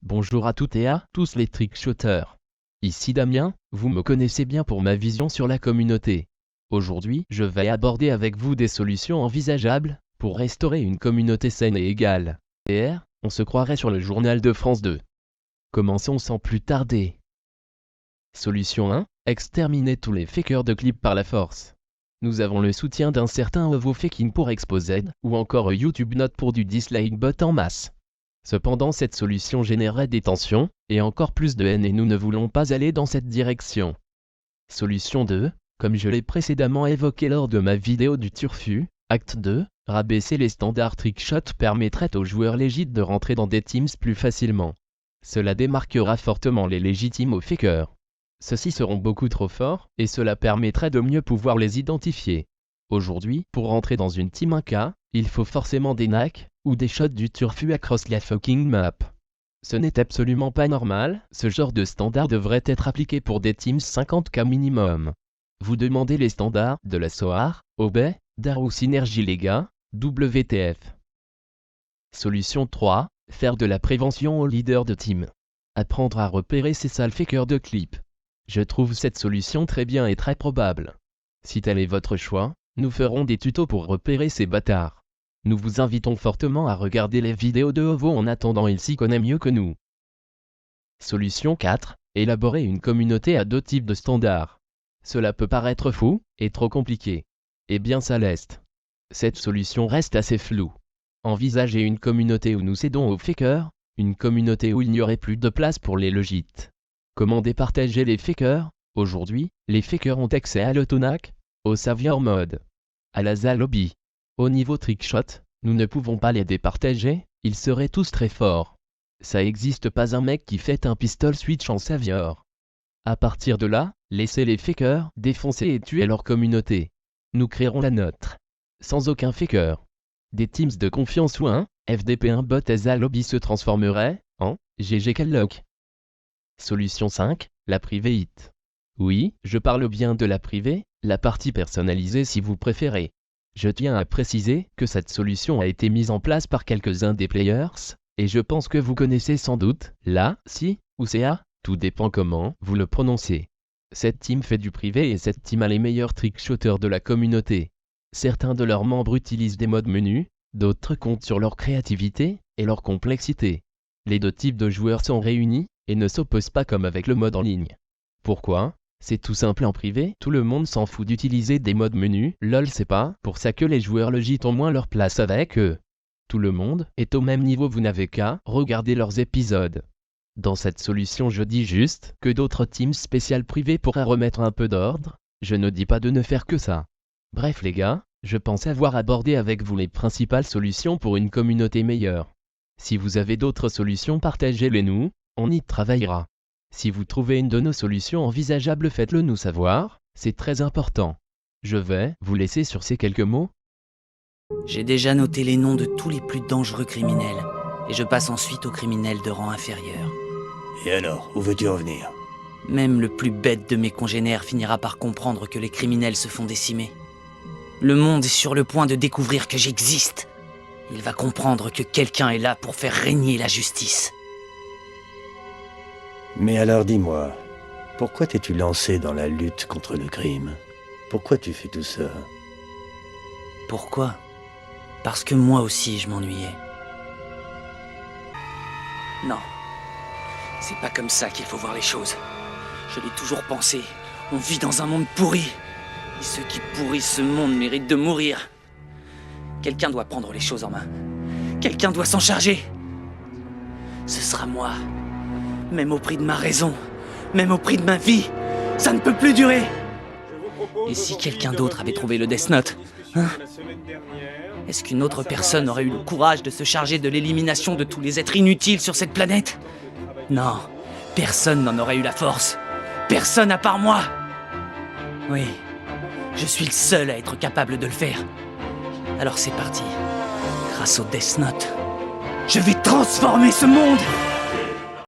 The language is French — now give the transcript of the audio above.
Bonjour à toutes et à tous les trickshotters. Ici Damien, vous me connaissez bien pour ma vision sur la communauté. Aujourd'hui, je vais aborder avec vous des solutions envisageables pour restaurer une communauté saine et égale. On se croirait sur le journal de France 2. Commençons sans plus tarder. Solution 1. Exterminer tous les fakers de clips par la force. Nous avons le soutien d'un certain Ovo Faking pour Exposed, ou encore YouTube Note pour du dislike bot en masse. Cependant, cette solution générerait des tensions, et encore plus de haine, et nous ne voulons pas aller dans cette direction. Solution 2. Comme je l'ai précédemment évoqué lors de ma vidéo du turfu, acte 2, rabaisser les standards trickshot permettrait aux joueurs légitimes de rentrer dans des teams plus facilement. Cela démarquera fortement les légitimes aux fakers. Ceux-ci seront beaucoup trop forts, et cela permettrait de mieux pouvoir les identifier. Aujourd'hui, pour rentrer dans une team 1K, il faut forcément des knacks, ou des shots du turfu across la fucking map. Ce n'est absolument pas normal, ce genre de standard devrait être appliqué pour des teams 50K minimum. Vous demandez les standards de la SOAR, OB, DAR ou Synergie les gars, WTF. Solution 3, faire de la prévention aux leaders de team. Apprendre à repérer ces sales fakers de clips. Je trouve cette solution très bien et très probable. Si tel est votre choix, nous ferons des tutos pour repérer ces bâtards. Nous vous invitons fortement à regarder les vidéos de Ovo, en attendant il s'y connaît mieux que nous. Solution 4. Élaborer une communauté à 2 types de standards. Cela peut paraître fou, et trop compliqué. Eh bien ça l'est. Cette solution reste assez floue. Envisagez une communauté où nous cédons aux fakers, une communauté où il n'y aurait plus de place pour les logites. Comment départager les fakers? Aujourd'hui, les fakers ont accès à l'autonac, au savior mode, à la ZA lobby. Au niveau trickshot, nous ne pouvons pas les départager, ils seraient tous très forts. Ça existe pas un mec qui fait un pistol switch en savior. À partir de là, laissez les fakers défoncer et tuer leur communauté. Nous créerons la nôtre. Sans aucun faker. Des teams de confiance ou un FDP1 bot ZA lobby se transformerait en GG Calloc. Solution 5, la privée hit. Oui, je parle bien de la privée, la partie personnalisée si vous préférez. Je tiens à préciser que cette solution a été mise en place par quelques-uns des players, et je pense que vous connaissez sans doute la, si, ou CA, tout dépend comment vous le prononcez. Cette team fait du privé et cette team a les meilleurs trickshotters de la communauté. Certains de leurs membres utilisent des modes menus, d'autres comptent sur leur créativité et leur complexité. Les deux types de joueurs sont réunis, et ne s'opposent pas comme avec le mode en ligne. Pourquoi? C'est tout simple, en privé, tout le monde s'en fout d'utiliser des modes menus, lol, c'est pas pour ça que les joueurs legit ont moins leur place avec eux. Tout le monde est au même niveau, vous n'avez qu'à regarder leurs épisodes. Dans cette solution, je dis juste que d'autres teams spéciales privées pourraient remettre un peu d'ordre, je ne dis pas de ne faire que ça. Bref les gars, je pense avoir abordé avec vous les principales solutions pour une communauté meilleure. Si vous avez d'autres solutions, partagez-les nous, on y travaillera. Si vous trouvez une de nos solutions envisageables, faites-le nous savoir, c'est très important. Je vais vous laisser sur ces quelques mots. J'ai déjà noté les noms de tous les plus dangereux criminels, et je passe ensuite aux criminels de rang inférieur. Et alors, où veux-tu en venir? Même le plus bête de mes congénères finira par comprendre que les criminels se font décimer. Le monde est sur le point de découvrir que j'existe. Il va comprendre que quelqu'un est là pour faire régner la justice. Mais alors dis-moi, pourquoi t'es-tu lancé dans la lutte contre le crime? Pourquoi tu fais tout ça? Pourquoi? Parce que moi aussi je m'ennuyais. Non, c'est pas comme ça qu'il faut voir les choses. Je l'ai toujours pensé, on vit dans un monde pourri. Et ceux qui pourrissent ce monde méritent de mourir. Quelqu'un doit prendre les choses en main. Quelqu'un doit s'en charger. Ce sera moi. Même au prix de ma raison, même au prix de ma vie, ça ne peut plus durer. Et si quelqu'un d'autre avait trouvé le Death Note, hein? Est-ce qu'une autre personne aurait eu le courage de se charger de l'élimination de tous les êtres inutiles sur cette planète? Non, personne n'en aurait eu la force. Personne à part moi. Oui, je suis le seul à être capable de le faire. Alors c'est parti. Grâce au Death Note, je vais transformer ce monde.